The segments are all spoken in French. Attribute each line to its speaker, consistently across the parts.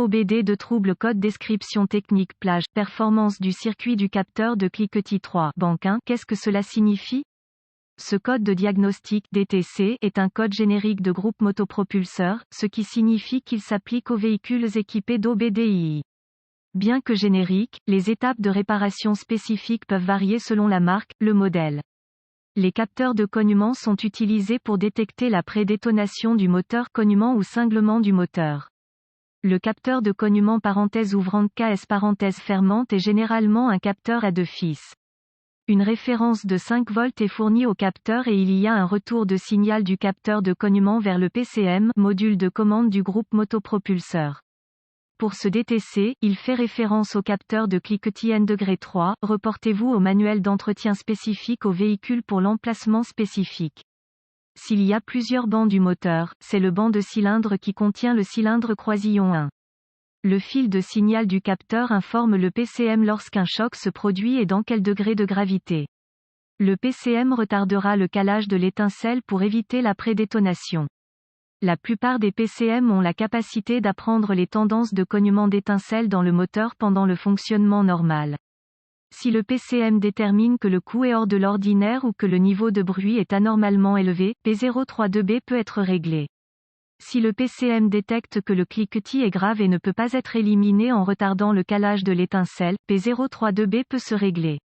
Speaker 1: OBD de trouble code description technique plage, performance du circuit du capteur de cliquetis 3. Banque 1. Qu'est-ce que cela signifie? Ce code de diagnostic DTC est un code générique de groupe motopropulseur, ce qui signifie qu'il s'applique aux véhicules équipés d'OBDII. Bien que génériques, les étapes de réparation spécifiques peuvent varier selon la marque, le modèle. Les capteurs de cognement sont utilisés pour détecter la prédétonation du moteur cognement ou cinglement du moteur. Le capteur de cognement parenthèse ouvrante KS parenthèse fermante est généralement un capteur à deux fils. Une référence de 5 volts est fournie au capteur et il y a un retour de signal du capteur de cognement vers le PCM, module de commande du groupe motopropulseur. Pour ce DTC, il fait référence au capteur de cliquetis N°3, reportez-vous au manuel d'entretien spécifique au véhicule pour l'emplacement spécifique. S'il y a plusieurs bancs du moteur, c'est le banc de cylindre qui contient le cylindre croisillon 1. Le fil de signal du capteur informe le PCM lorsqu'un choc se produit et dans quel degré de gravité. Le PCM retardera le calage de l'étincelle pour éviter la prédétonation. La plupart des PCM ont la capacité d'apprendre les tendances de cognement d'étincelle dans le moteur pendant le fonctionnement normal. Si le PCM détermine que le coût est hors de l'ordinaire ou que le niveau de bruit est anormalement élevé, P032B peut être réglé. Si le PCM détecte que le cliquetis est grave et ne peut pas être éliminé en retardant le calage de l'étincelle, P032B peut se régler.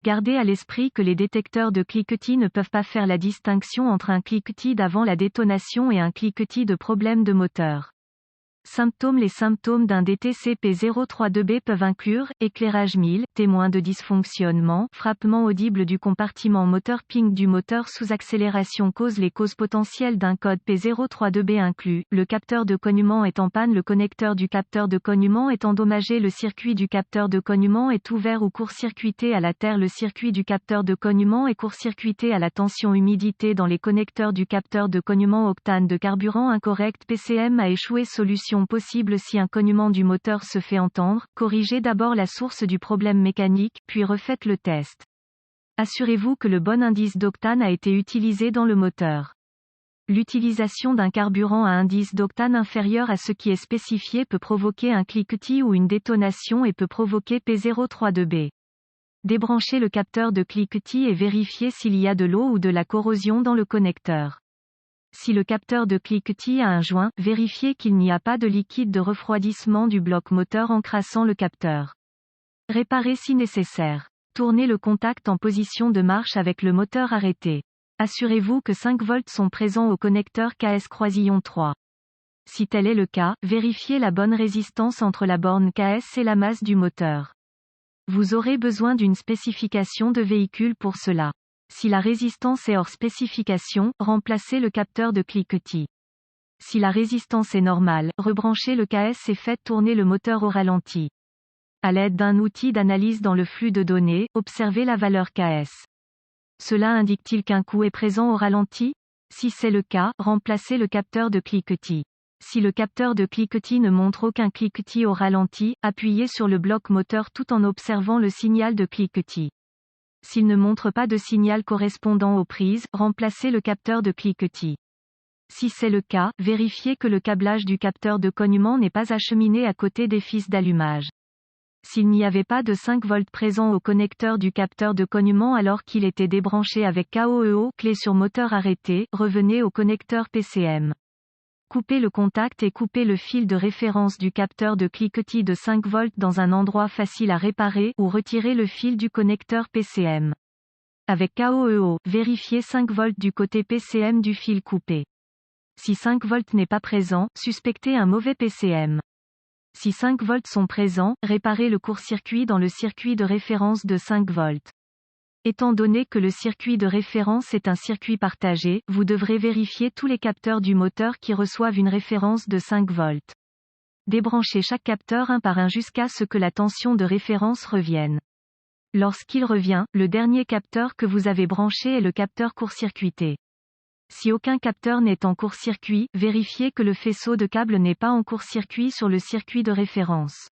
Speaker 1: Gardez à l'esprit que les détecteurs de cliquetis ne peuvent pas faire la distinction entre un cliquetis d'avant la détonation et un cliquetis de problème de moteur. Symptômes. Les symptômes d'un DTC P032B peuvent inclure, éclairage 1000, témoin de dysfonctionnement, frappement audible du compartiment moteur, ping du moteur sous accélération. Les causes potentielles d'un code P032B incluent, le capteur de cognement est en panne, le connecteur du capteur de cognement est endommagé, le circuit du capteur de cognement est ouvert ou court-circuité à la terre, le circuit du capteur de cognement est court-circuité à la tension, humidité dans les connecteurs du capteur de cognement, octane de carburant incorrect, PCM a échoué. Solution possible si un cognement du moteur se fait entendre, corrigez d'abord la source du problème mécanique, puis refaites le test. Assurez-vous que le bon indice d'octane a été utilisé dans le moteur. L'utilisation d'un carburant à indice d'octane inférieur à ce qui est spécifié peut provoquer un cliquetis ou une détonation et peut provoquer P032B. Débranchez le capteur de cliquetis et vérifiez s'il y a de l'eau ou de la corrosion dans le connecteur. Si le capteur de cliquetis a un joint, vérifiez qu'il n'y a pas de liquide de refroidissement du bloc moteur encrassant le capteur. Réparez si nécessaire. Tournez le contact en position de marche avec le moteur arrêté. Assurez-vous que 5 volts sont présents au connecteur KS croisillon 3. Si tel est le cas, vérifiez la bonne résistance entre la borne KS et la masse du moteur. Vous aurez besoin d'une spécification de véhicule pour cela. Si la résistance est hors spécification, remplacez le capteur de cliquetis. Si la résistance est normale, rebranchez le KS et faites tourner le moteur au ralenti. À l'aide d'un outil d'analyse dans le flux de données, observez la valeur KS. Cela indique-t-il qu'un coup est présent au ralenti? Si c'est le cas, remplacez le capteur de cliquetis. Si le capteur de cliquetis ne montre aucun cliquetis au ralenti, appuyez sur le bloc moteur tout en observant le signal de cliquetis. S'il ne montre pas de signal correspondant aux prises, remplacez le capteur de cliquetis. Si c'est le cas, vérifiez que le câblage du capteur de cognement n'est pas acheminé à côté des fils d'allumage. S'il n'y avait pas de 5 volts présents au connecteur du capteur de cognement alors qu'il était débranché avec KOEO, clé sur moteur arrêté, revenez au connecteur PCM. Coupez le contact et coupez le fil de référence du capteur de cliquetis de 5 volts dans un endroit facile à réparer ou retirez le fil du connecteur PCM. Avec KOEO, vérifiez 5 volts du côté PCM du fil coupé. Si 5 volts n'est pas présent, suspectez un mauvais PCM. Si 5 volts sont présents, réparez le court-circuit dans le circuit de référence de 5 volts. Étant donné que le circuit de référence est un circuit partagé, vous devrez vérifier tous les capteurs du moteur qui reçoivent une référence de 5 volts. Débranchez chaque capteur un par un jusqu'à ce que la tension de référence revienne. Lorsqu'il revient, le dernier capteur que vous avez branché est le capteur court-circuité. Si aucun capteur n'est en court-circuit, vérifiez que le faisceau de câble n'est pas en court-circuit sur le circuit de référence.